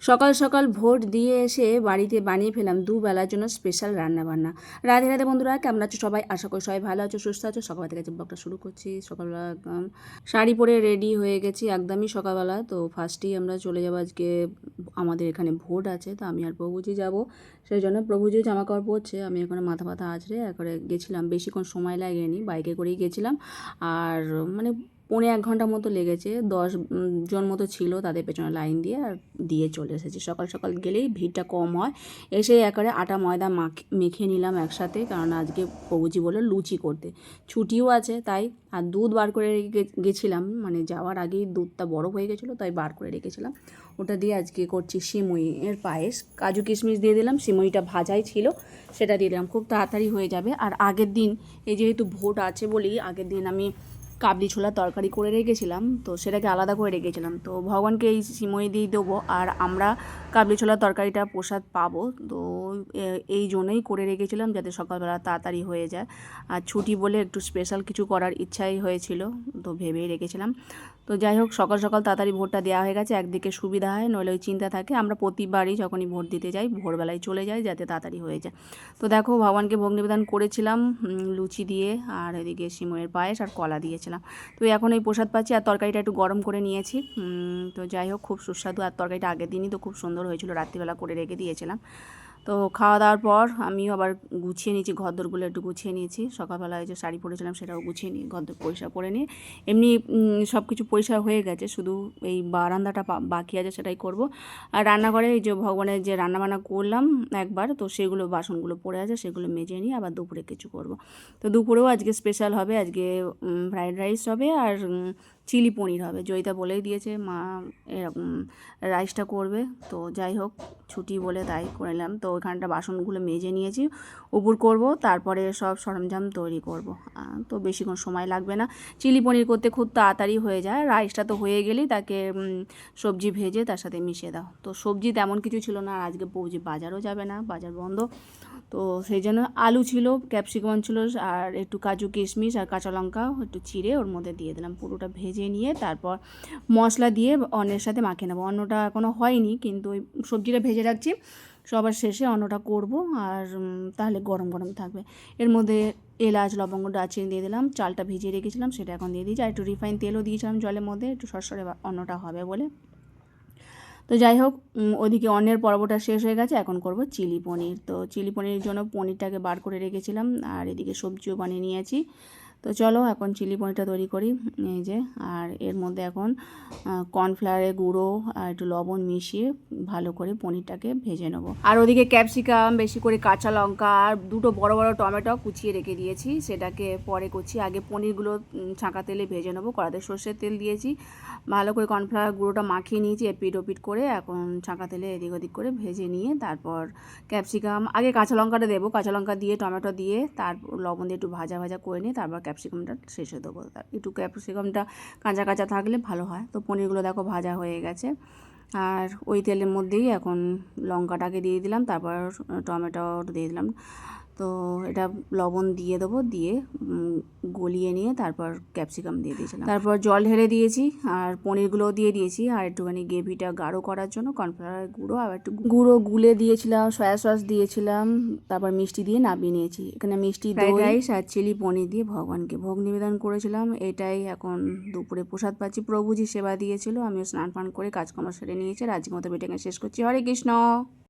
সকাল সকাল ভোট দিয়ে এসে বাড়িতে বানিয়ে ফেলাম দুবেলার জন্য স্পেশাল রান্নাবান্না। রাধে রাধে বন্ধুরা, কেমন আছো সবাই? আশা করি সবাই ভালো আছো, সুস্থ আছো। সকালবেলা থেকে ব্লগটা শুরু করছি। সকালবেলা একদম শাড়ি পরে রেডি হয়ে গেছি, একদমই সকালবেলা। তো ফার্স্টেই আমরা চলে যাবো, আজকে আমাদের এখানে ভোট আছে। তো আমি আর প্রভুজি যাব, সেই জন্য প্রভুজি জামা কাপড় পরছে, আমি এখানে মাথা ব্যথা আছড়ে একবারে গেছিলাম। বেশিক্ষণ সময় লাগেনি, বাইকে করেই গেছিলাম। আর মানে 1.5 ঘন্টা মতো লেগেছে। 10 জন মতো ছিল, তাদের পেছনে লাইন দিয়ে আর দিয়ে চলে এসেছি। সকাল সকাল গেলেই ভিড়টা কম হয়। এসে একেবারে আটা ময়দা মেখে নিলাম একসাথে, কারণ আজকে প্রভুজি বলে লুচি করতে, ছুটিও আছে তাই। আর দুধ বার করে গেছিলাম, মানে যাওয়ার আগেই দুধটা বরফ হয়ে গেছিলো, তাই বার করে রেখেছিলাম। ওটা দিয়ে আজকে করছি সিমইয়ের পায়েস। কাজু কিশমিশ দিয়ে দিলাম, সিমইটা ভাজাই ছিল সেটা দিয়ে দিলাম, খুব তাড়াতাড়ি হয়ে যাবে। আর আগের দিন এই যেহেতু ভোট আছে বলি, আগের দিন আমি কাবলি ছোলার তরকারি করে রেখেছিলাম, তো সেটাকে আলাদা করে রেখেছিলাম। তো ভগবানকে এই সিমই দিয়ে দেবো, আর আমরা কাবলি ছোলার তরকারিটা প্রসাদ পাবো। তো এই জন্যই করে রেখেছিলাম, যাতে সকালবেলা তাড়াতাড়ি হয়ে যায়। আর ছুটি বলে একটু স্পেশাল কিছু করার ইচ্ছাই হয়েছিল, তো ভেবেই রেখেছিলাম। তো যাই হোক, সকাল সকাল তাড়াতাড়ি ভোটটা দেওয়া হয়ে গেছে, একদিকে সুবিধা হয়, নইলে ওই চিন্তা থাকে। আমরা প্রতিবারই যখনই ভোট দিতে যাই ভোরবেলায় চলে যাই, যাতে তাড়াতাড়ি হয়ে যায়। তো দেখো, ভগবানকে ভোগ নিবেদন করেছিলাম লুচি দিয়ে, আর এদিকে সিমইয়ের পায়েস আর কলা দিয়েছিলাম। তো এখন এই প্রসাদ পাচ্ছি, আর তরকারিটা একটু গরম করে নিয়েছি। তো যাই হোক, খুব সুস্বাদু। আর তরকারিটা আগের দিনই তো খুব সুন্দর হয়েছিল, রাত্রিবেলা করে রেখে দিয়েছিলাম। তো খাওয়া দাওয়ার পর আমিও আবার গুছিয়ে নিয়েছি, ঘরদোরগুলো একটু গুছিয়ে নিয়েছি। সকালবেলায় যে শাড়ি পরেছিলাম সেটাও গুছিয়ে নিয়ে ঘরদোর পরিষ্কার করে নিয়ে, এমনি সব কিছু পরিষ্কার হয়ে গেছে, শুধু এই বারান্দাটা বাকি আছে, সেটাই করব। আর রান্নাঘরে এই যে ভগবানের যে রান্নাবান্না করলাম একবার, তো সেগুলো বাসনগুলো পড়ে আছে, সেগুলো মেজে নিয়ে আবার দুপুরে কিছু করব। তো দুপুরেও আজকে স্পেশাল হবে, আজকে ফ্রাইড রাইস হবে আর চিলি পনির হবে। জয়িতা বলেই দিয়েছে মা এরকম রাইসটা করবে। তো যাই হোক, ছুটি বলে তাই করে নিলাম। তো ওইখানটা বাসনগুলো মেজে নিয়েছি, উপর করব, তারপরে সব সরঞ্জাম তৈরি করব। তো বেশিক্ষণ সময় লাগবে না, চিলি পনির করতে খুব তাড়াতাড়ি হয়ে যায়। রাইসটা তো হয়ে গেলেই তাকে সবজি ভেজে তার সাথে মিশিয়ে দাও। তো সবজি তেমন কিছু ছিল না, আর আজকে বৌজি বাজারও যাবে না, বাজার বন্ধ। তো সেই জন্য আলু ছিল, ক্যাপসিকাম ছিল, আর একটু কাজু কিশমিশ আর কাঁচা লঙ্কা একটু চিড়ে ওর মধ্যে দিয়ে দিলাম। পুরোটা ভেজে নিয়ে তারপর মশলা দিয়ে অন্যের সাথে মাখিয়ে নেবো। অন্যটা এখনও হয়নি, কিন্তু ওই সবজিটা ভেজে রাখছি, সবার শেষে অন্যটা করব। আর তাহলে গরম গরম থাকবে। এর মধ্যে এলাচ লবঙ্গ দারচিনি দিয়ে দিলাম, চালটা ভিজিয়ে রেখেছিলাম সেটা এখন দিয়ে দিয়েছি, আর একটু রিফাইন তেলও দিয়েছিলাম জলের মধ্যে, একটু সরসরে অন্যটা হবে বলে। তো যাই হোক, ওদিকে অন্যের পর্বটা শেষ হয়ে গেছে, এখন করব চিলি পনির। তো চিলি পনিরের জন্য পনিরটাকে বার করে রেখেছিলাম, আর এদিকে সবজিও বানিয়ে নিয়েছি। তো চলো এখন চিলি পনিরটা তৈরি করি। এই যে, আর এর মধ্যে এখন কর্নফ্লাওয়ারের গুঁড়ো আর একটু লবণ মিশিয়ে ভালো করে পনিরটাকে ভেজে নেবো। আর ওদিকে ক্যাপসিকাম, বেশি করে কাঁচা লঙ্কা আর দুটো বড় বড় টমেটো কুচিয়ে রেখে দিয়েছি, সেটাকে পরে করছি। আগে পনিরগুলো ছাঁকা তেলে ভেজে নেবো। কড়াতে সর্ষের তেল দিয়েছি, ভালো করে কর্নফ্লাওয়ার গুঁড়োটা মাখিয়ে নিয়েছি এপিট ওপিট করে। এখন ছাঁকা তেলে এদিক ওদিক করে ভেজে নিয়ে তারপর ক্যাপসিকাম, আগে কাঁচা লঙ্কাটা দেবো, কাঁচা লঙ্কা দিয়ে টমেটো দিয়ে তারপর লবণ দিয়ে একটু ভাজা ভাজা করে নিয়ে তারপর ক্যাপসিকামটা শেষে দেবো। একটু ক্যাপসিকামটা কাঁচা কাঁচা থাকলে ভালো হয়। তো পনিরগুলো দেখো ভাজা হয়ে গেছে, আর ওই তেলের মধ্যেই এখন লঙ্কাটাকে দিয়ে দিলাম, তারপর টমেটো দিয়ে দিলাম। তো এটা লবণ দিয়ে দেবো, দিয়ে গলিয়ে নিয়ে তারপর ক্যাপসিকাম দিয়ে দিয়েছিলাম, তারপর জল ঢেলে দিয়েছি, আর পনিরগুলোও দিয়ে দিয়েছি। আর একটুখানি গ্রেভিটা গাঢ় করার জন্য কর্নফ্লাওয়ার গুঁড়ো আর একটু গুঁড়ো গুলে দিয়েছিলাম, সয়া সস দিয়েছিলাম, তারপর মিষ্টি দিয়ে নামিয়ে নিয়েছি। এখানে মিষ্টি ফ্রাইড রাইস আর চিলি পনির দিয়ে ভগবানকে ভোগ নিবেদন করেছিলাম। এটাই এখন দুপুরে প্রসাদ পাচ্ছি। প্রভুজি সেবা দিয়েছিল, আমিও স্নান পান করে কাজকর্ম সেরে নিয়েছি। আজকের মতো ভিডিওটা শেষ করছি। হরে কৃষ্ণ।